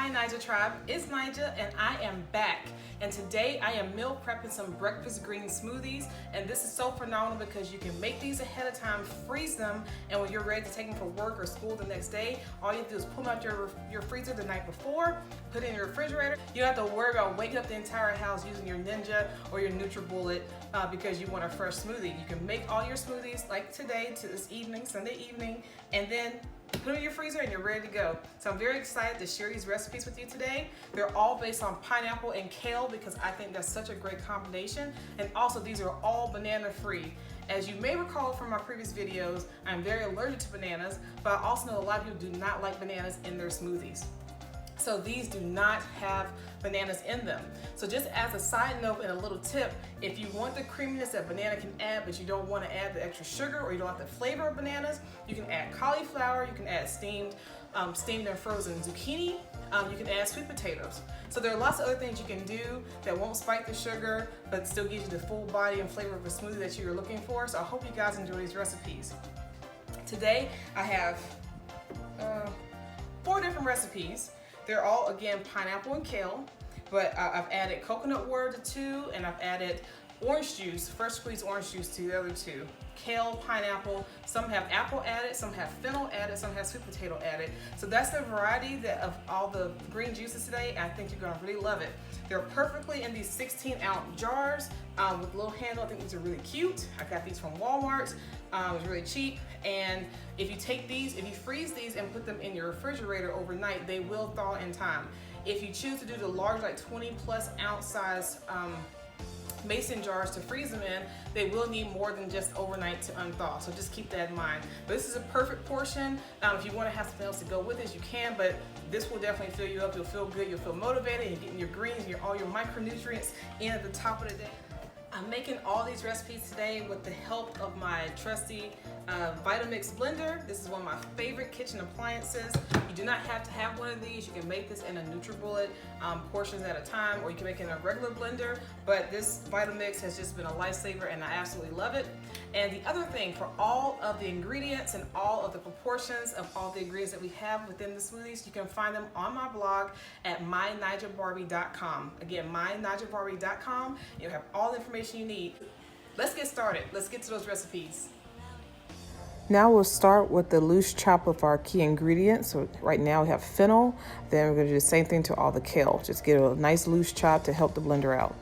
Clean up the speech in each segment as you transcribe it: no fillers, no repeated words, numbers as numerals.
Hi Naija Tribe, it's Naija and I am back. And today I am meal prepping some breakfast green smoothies, and this is so phenomenal because you can make these ahead of time, freeze them, and when you're ready to take them for work or school the next day, all you have to do is pull them out your freezer the night before, put it in your refrigerator. You don't have to worry about waking up the entire house using your Ninja or your NutriBullet because you want a fresh smoothie. You can make all your smoothies like today to this evening, Sunday evening, and then put them in your freezer and you're ready to go. So I'm very excited to share these recipes with you today. They're all based on pineapple and kale because I think that's such a great combination. And also these are all banana free. As you may recall from my previous videos, I'm very allergic to bananas, but I also know a lot of people do not like bananas in their smoothies. So these do not have bananas in them. So just as a side note and a little tip, if you want the creaminess that banana can add, but you don't want to add the extra sugar or you don't want the flavor of bananas, you can add cauliflower, you can add steamed and frozen zucchini, you can add sweet potatoes. So there are lots of other things you can do that won't spike the sugar, but still gives you the full body and flavor of a smoothie that you're looking for. So I hope you guys enjoy these recipes. Today I have 4 different recipes. They're all, again, pineapple and kale, but I've added coconut water to 2, and I've added orange juice, fresh squeezed orange juice to the other 2. Kale, pineapple, some have apple added, some have fennel added, some have sweet potato added. So that's the variety of all the green juices today, and I think you're gonna really love it. They're perfectly in these 16-ounce jars with a little handle. I think these are really cute. I got these from Walmart. It's really cheap. And if you take these, if you freeze these and put them in your refrigerator overnight, they will thaw in time. If you choose to do the large, like 20+ ounce size mason jars to freeze them in, they will need more than just overnight to unthaw. So just keep that in mind. But this is a perfect portion. If you want to have something else to go with it, you can, but this will definitely fill you up. You'll feel good, you'll feel motivated, you're getting your greens and all your micronutrients in at the top of the day. I'm making all these recipes today with the help of my trusty Vitamix blender. This is one of my favorite kitchen appliances. You do not have to have one of these. You can make this in a NutriBullet portions at a time, or you can make it in a regular blender, but this Vitamix has just been a lifesaver and I absolutely love it. And the other thing, for all of the ingredients and all of the proportions of all the ingredients that we have within the smoothies, you can find them on my blog at mynaijaBarbie.com. Again, mynaijaBarbie.com. You'll have all the information you need. Let's get started. Let's get to those recipes. Now we'll start with the loose chop of our key ingredients. So right now we have fennel. Then we're going to do the same thing to all the kale. Just get a nice loose chop to help the blender out.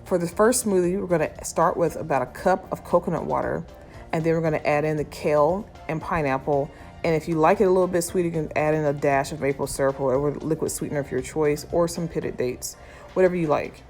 For the first smoothie, we're going to start with about a cup of coconut water, and then we're going to add in the kale and pineapple. And if you like it a little bit sweet, you can add in a dash of maple syrup or whatever liquid sweetener of your choice, or some pitted dates, whatever you like.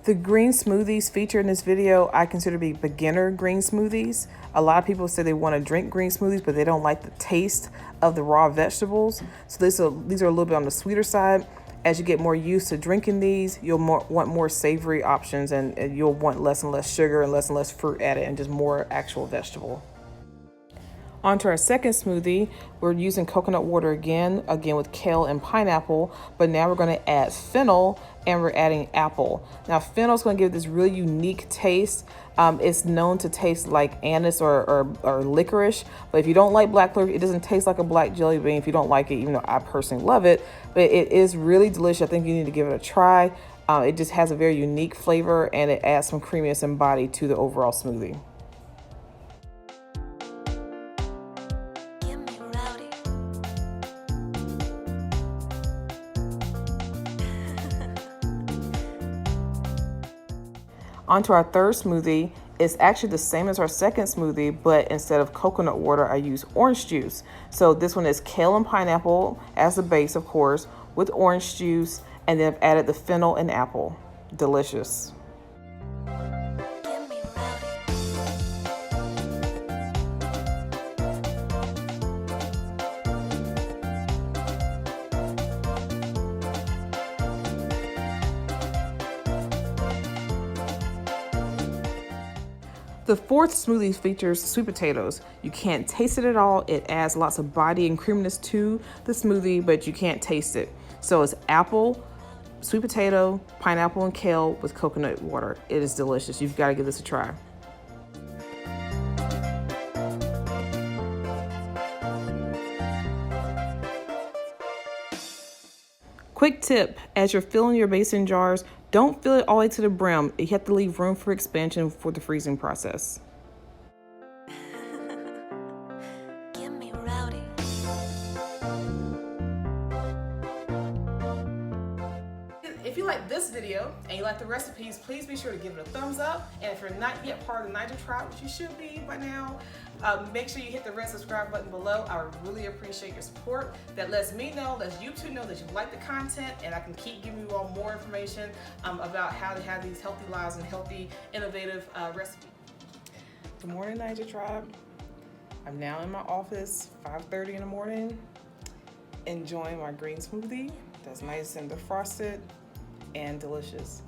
The green smoothies featured in this video, I consider to be beginner green smoothies. A lot of people say they want to drink green smoothies, but they don't like the taste of the raw vegetables. So these are a little bit on the sweeter side. As you get more used to drinking these, you'll want more savory options, and you'll want less and less sugar and less fruit added, and just more actual vegetable. On to our second smoothie, we're using coconut water again with kale and pineapple, but now we're going to add fennel and we're adding apple. Now fennel is going to give this really unique taste. It's known to taste like anise or licorice, but if you don't like black licorice, it doesn't taste like a black jelly bean. If you don't like it, even though I personally love it, but it is really delicious. I think you need to give it a try. It just has a very unique flavor, and it adds some creaminess and body to the overall smoothie. On to our third smoothie. It's actually the same as our second smoothie, but instead of coconut water, I use orange juice. So this one is kale and pineapple as the base, of course, with orange juice, and then I've added the fennel and apple. Delicious. The fourth smoothie features sweet potatoes. You can't taste it at all. It adds lots of body and creaminess to the smoothie, but you can't taste it. So it's apple, sweet potato, pineapple, and kale with coconut water. It is delicious. You've got to give this a try. Quick tip, as you're filling your mason jars, don't fill it all the way to the brim. You have to leave room for expansion for the freezing process. Get me rowdy. If you like this video and you like the recipes, please be sure to give it a thumbs up. And if you're not yet part of the Naija tribe, which you should be by now, make sure you hit the red subscribe button below. I would really appreciate your support. That lets me know, lets YouTube know that you like the content, and I can keep giving you all more information about how to have these healthy lives and healthy, innovative recipes. Good morning, Naija tribe. I'm now in my office, 5:30 in the morning, enjoying my green smoothie that's nice and defrosted and delicious.